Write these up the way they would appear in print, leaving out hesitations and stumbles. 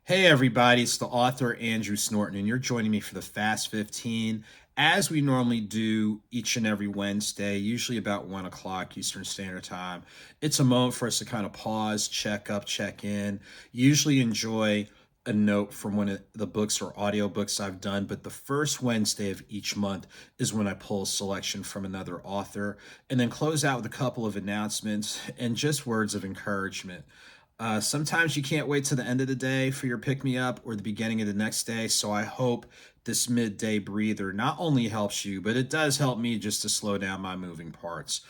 Hey everybody, it's the author Andrew Snorton, and you're joining me for the Fast 15, as we normally do each and every Wednesday, usually about 1 o'clock Eastern Standard Time. It's a moment for us to kind of pause, check up, check in. Usually enjoy a note from one of the books or audiobooks I've done, but the first Wednesday of each month is when I pull a selection from another author, and then close out with a couple of announcements and just words of encouragement. Sometimes you can't wait to the end of the day for your pick me up or the beginning of the next day. So I hope this midday breather not only helps you, but it does help me just to slow down my moving parts.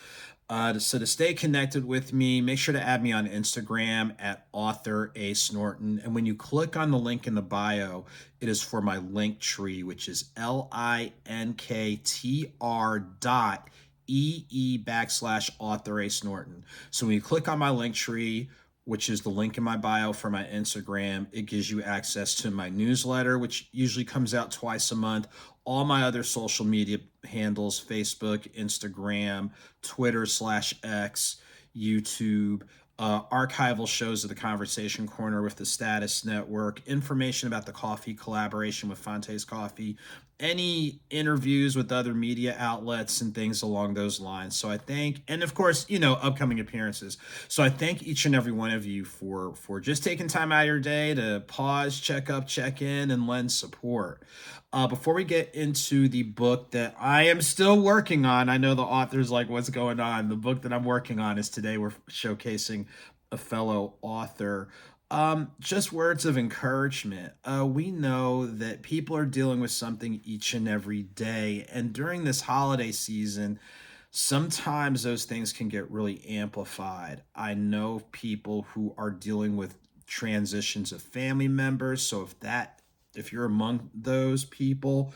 So to stay connected with me, make sure to add me on Instagram at AuthorASnorton. And when you click on the link in the bio, it is for my Linktree, which is linktr.ee/AuthorASnorton. So when you click on my Linktree, which is the link in my bio for my Instagram, it gives you access to my newsletter, which usually comes out twice a month, all my other social media handles, Facebook, Instagram, Twitter/X, YouTube, archival shows of the Conversation Corner with the Status Network, information about the coffee collaboration with Fonte's Coffee, any interviews with other media outlets and things along those lines. So I thank, and of course, upcoming appearances. So I thank each and every one of you for just taking time out of your day to pause, check up, check in, and lend support. Before we get into the book that I am still working on, I know the author's like, what's going on? The book that I'm working on is today we're showcasing a fellow author. Just words of encouragement. We know that people are dealing with something each and every day. And during this holiday season, sometimes those things can get really amplified. I know people who are dealing with transitions of family members. So if you're among those people,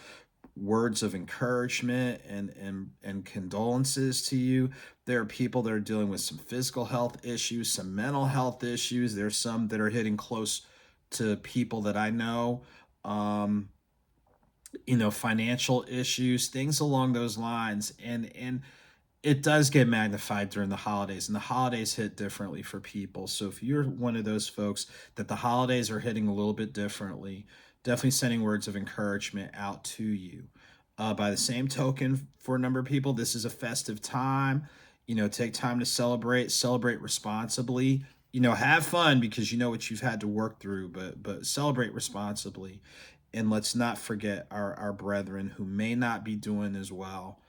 words of encouragement and condolences to you. There are people that are dealing with some physical health issues, some mental health issues. There's some that are hitting close to people that I know. Um, Financial issues, things along those lines. And it does get magnified during the holidays, and the holidays hit differently for people. So if you're one of those folks that the holidays are hitting a little bit differently, definitely sending words of encouragement out to you. By the same token, for a number of people, this is a festive time. Take time to celebrate responsibly. Have fun because you know what you've had to work through, but celebrate responsibly. And let's not forget our brethren who may not be doing as well.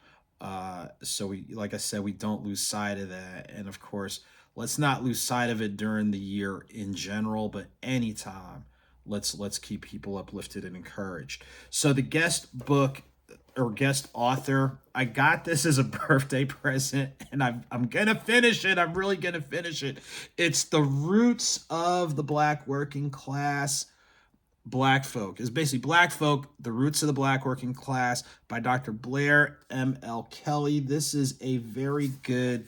So we, like I said, we don't lose sight of that. And of course, let's not lose sight of it during the year in general, but anytime, let's keep people uplifted and encouraged. So the guest book or guest author, I got this as a birthday present, and I'm gonna finish it. I'm really gonna finish it. It's The Roots of the Black Working Class. Black Folk. It's basically Black Folk, The Roots of the Black Working Class by Dr. Blair LM Kelley. This is a very good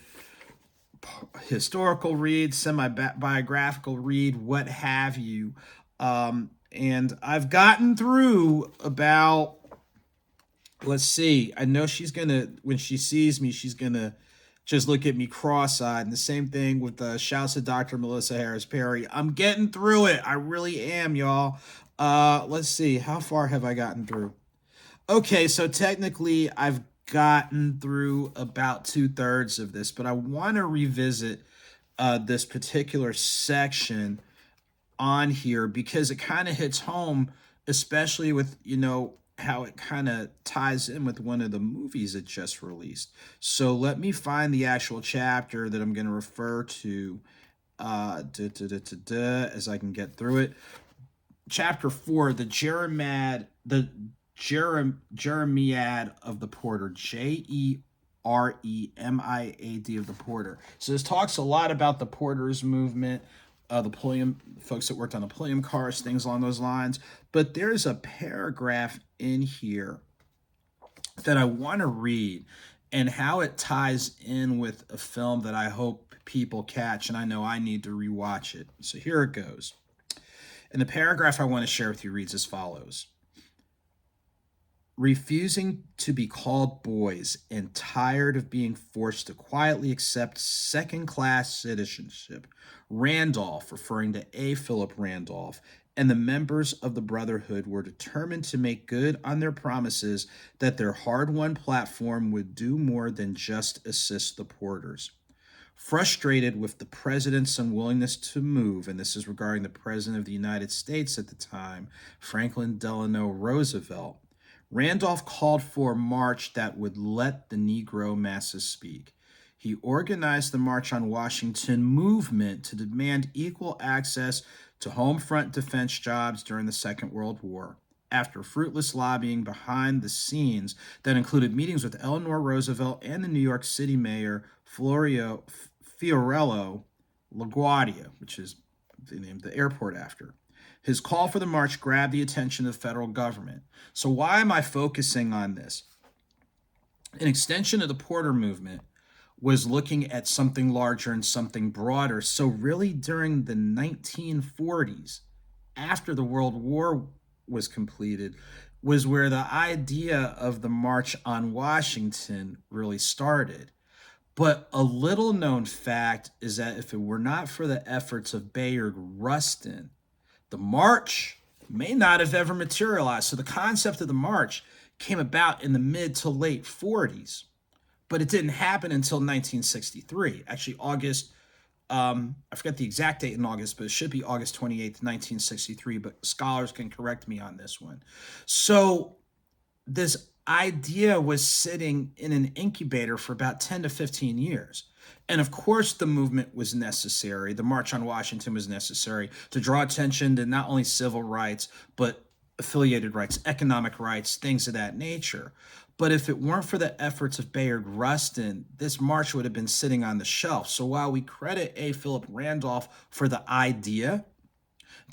historical read, semi-biographical read, what have you. And I've gotten through about, let's see, I know she's going to, when she sees me, she's going to just look at me cross-eyed. And the same thing with shouts to Dr. Melissa Harris Perry. I'm getting through it. I really am, y'all. Let's see. How far have I gotten through? Okay, so technically I've gotten through about 2/3 of this, but I want to revisit this particular section on here because it kind of hits home, especially with, how it kind of ties in with one of the movies it just released. So let me find the actual chapter that I'm going to refer to as I can get through it. Chapter 4, Jeremiad of the Porter, Jeremiad of the Porter. So this talks a lot about the Porters movement, the Pulliam folks that worked on the Pulliam cars, things along those lines. But there's a paragraph in here that I want to read and how it ties in with a film that I hope people catch, and I know I need to rewatch it. So here it goes. And the paragraph I want to share with you reads as follows. Refusing to be called boys and tired of being forced to quietly accept second-class citizenship, Randolph, referring to A. Phillip Randolph, and the members of the Brotherhood were determined to make good on their promises that their hard-won platform would do more than just assist the porters. Frustrated with the president's unwillingness to move, and this is regarding the president of the United States at the time, Franklin Delano Roosevelt, Randolph called for a march that would let the Negro masses speak. He organized the March on Washington movement to demand equal access to home front defense jobs during the Second World War. After fruitless lobbying behind the scenes that included meetings with Eleanor Roosevelt and the New York City mayor Fiorello LaGuardia, which is they named the airport after, his call for the march grabbed the attention of the federal government. So why am I focusing on this? An extension of the Porter movement was looking at something larger and something broader. So really during the 1940s, after the World War was completed, was where the idea of the March on Washington really started. But a little known fact is that if it were not for the efforts of Bayard Rustin, the march may not have ever materialized. So the concept of the march came about in the mid to late 40s, but it didn't happen until 1963. Actually, I forget the exact date in August, but it should be August 28th, 1963, but scholars can correct me on this one. So this idea was sitting in an incubator for about 10 to 15 years. And of course, the movement was necessary. The March on Washington was necessary to draw attention to not only civil rights, but affiliated rights, economic rights, things of that nature. But if it weren't for the efforts of Bayard Rustin, this march would have been sitting on the shelf. So while we credit A. Phillip Randolph for the idea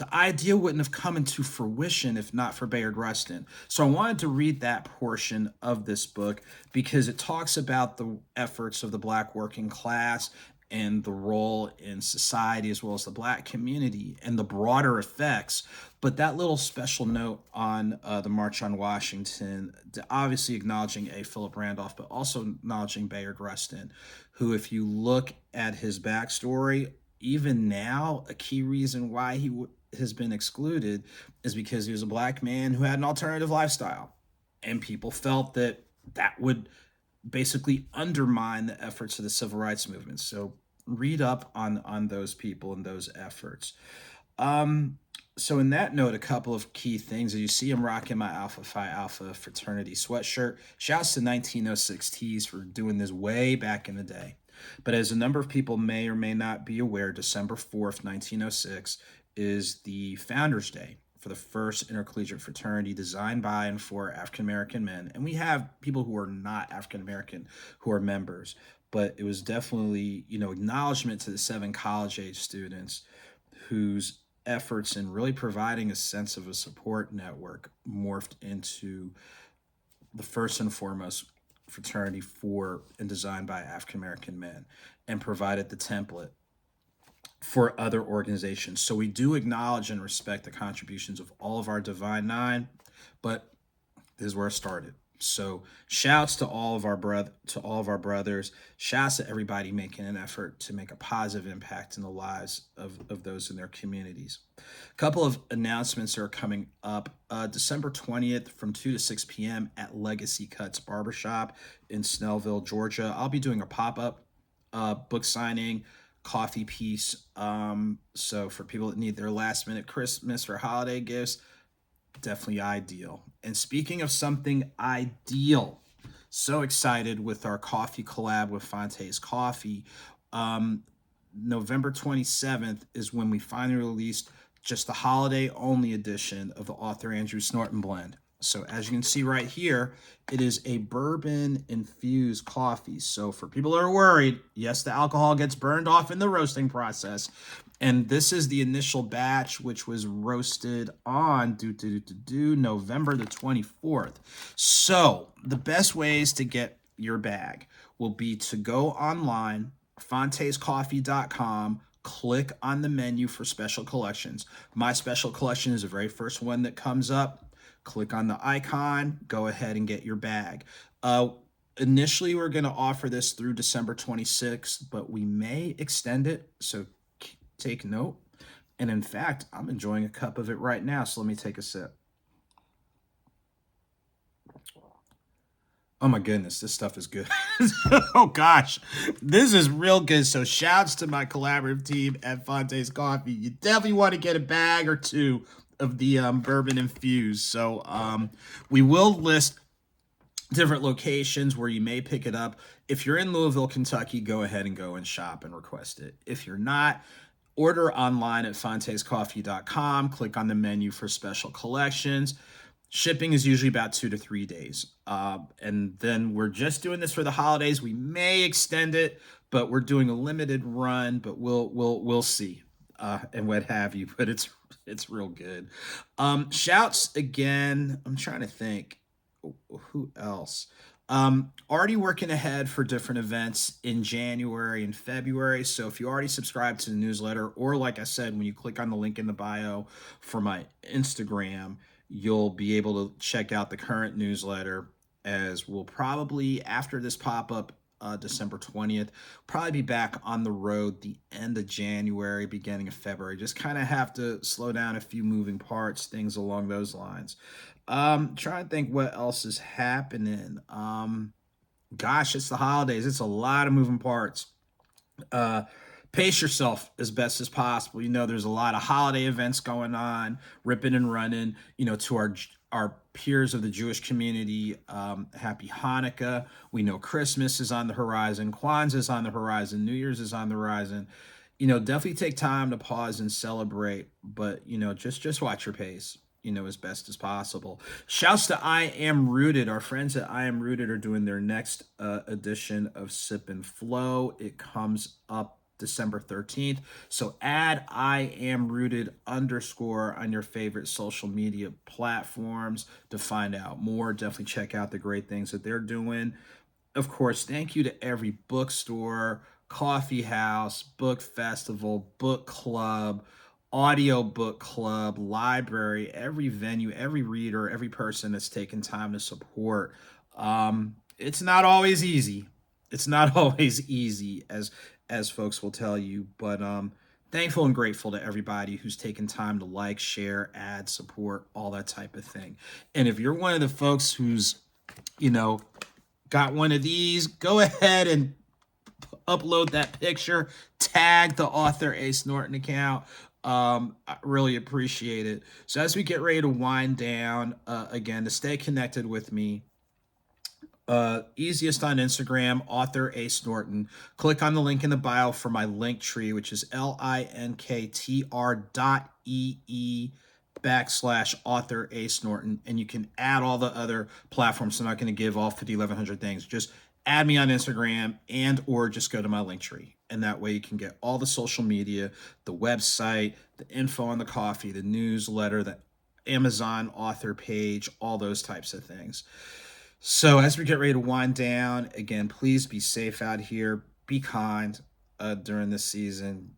wouldn't have come into fruition if not for Bayard Rustin. So I wanted to read that portion of this book because it talks about the efforts of the Black working class and the role in society as well as the Black community and the broader effects. But that little special note on the March on Washington, obviously acknowledging A. Phillip Randolph, but also acknowledging Bayard Rustin, who, if you look at his backstory, even now, a key reason why he has been excluded is because he was a Black man who had an alternative lifestyle. And people felt that that would basically undermine the efforts of the civil rights movement. So read up on those people and those efforts. So in that note, a couple of key things. As you see, I'm rocking my Alpha Phi Alpha fraternity sweatshirt. Shouts to 1906 Tees for doing this way back in the day. But as a number of people may or may not be aware, December 4th, 1906 is the Founders Day for the first intercollegiate fraternity designed by and for African-American men. And we have people who are not African-American who are members, but it was definitely, acknowledgement to the 7 college-age students whose efforts in really providing a sense of a support network morphed into the first and foremost fraternity for and designed by African-American men and provided the template for other organizations. So we do acknowledge and respect the contributions of all of our Divine Nine, but this is where it started. So shouts to all of our brothers. Shouts to everybody making an effort to make a positive impact in the lives of those in their communities. A couple of announcements are coming up. December 20th from 2 to 6 p.m. at Legacy Cuts Barbershop in Snellville, Georgia. I'll be doing a pop-up book signing, coffee piece. So for people that need their last-minute Christmas or holiday gifts, definitely ideal. And speaking of something ideal, so excited with our coffee collab with Fonte's Coffee. November 27th is when we finally released just the holiday-only edition of the AuthorASnorton blend. So as you can see right here, it is a bourbon-infused coffee. So for people that are worried, yes, the alcohol gets burned off in the roasting process. And this is the initial batch, which was roasted on November the 24th. So the best ways to get your bag will be to go online, fontescoffee.com, click on the menu for special collections. My special collection is the very first one that comes up. Click on the icon, go ahead and get your bag. Initially, we're going to offer this through December 26th, but we may extend it, so take note. And in fact, I'm enjoying a cup of it right now, so let me take a sip. Oh my goodness, this stuff is good. Oh gosh, this is real good. So shouts to my collaborative team at Fonte's Coffee. You definitely want to get a bag or two of the bourbon infused. So we will list different locations where you may pick it up. If you're in Louisville, Kentucky, go ahead and go and shop and request it. If you're not, order online at fontescoffee.com. Click on the menu for special collections. Shipping is usually about 2 to 3 days. And then we're just doing this for the holidays. We may extend it, but we're doing a limited run, but we'll see. And what have you, but it's real good. Shouts again. I'm trying to think who else. Already working ahead for different events in January and February. So if you already subscribe to the newsletter, or like I said, when you click on the link in the bio for my Instagram, you'll be able to check out the current newsletter, as we'll probably, after this pop-up, December 20th, probably be back on the road the end of January, beginning of February. Just kind of have to slow down a few moving parts, things along those lines. Trying to think what else is happening. Gosh, it's the holidays. It's a lot of moving parts. Pace yourself as best as possible. There's a lot of holiday events going on, ripping and running. To our peers of the Jewish community, happy Hanukkah. We know Christmas is on the horizon, Kwanzaa is on the horizon, New Year's is on the horizon. Definitely take time to pause and celebrate, but just watch your pace, as best as possible. Shouts to I Am Rooted. Our friends at I Am Rooted are doing their next edition of Sip and Flow. It comes up December 13th. So add I Am Rooted _ on your favorite social media platforms to find out more. Definitely check out the great things that they're doing. Of course, thank you to every bookstore, coffee house, book festival, book club, audio book club, library, every venue, every reader, every person that's taken time to support. It's not always easy. It's not always easy, as folks will tell you, but thankful and grateful to everybody who's taken time to like, share, add, support, all that type of thing. And if you're one of the folks who's, got one of these, go ahead and upload that picture, tag the AuthorASnorton account. I really appreciate it. So as we get ready to wind down, again, to stay connected with me, easiest on Instagram, AuthorASnorton. Click on the link in the bio for my Linktree, which is linktr.ee/AuthorASnorton, and you can add all the other platforms. I'm not going to give all 5,100 things. Just add me on Instagram, and or just go to my Linktree, and that way you can get all the social media, the website, the info on the coffee, the newsletter, the Amazon author page, all those types of things. So as we get ready to wind down, again, please be safe out here. Be kind during this season.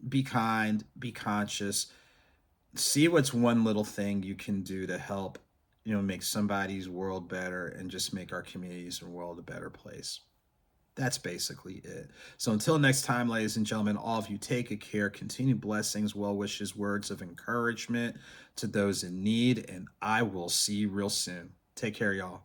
Be kind. Be conscious. See what's one little thing you can do to help, make somebody's world better and just make our communities and world a better place. That's basically it. So until next time, ladies and gentlemen, all of you take good care. Continue blessings, well wishes, words of encouragement to those in need, and I will see you real soon. Take care, y'all.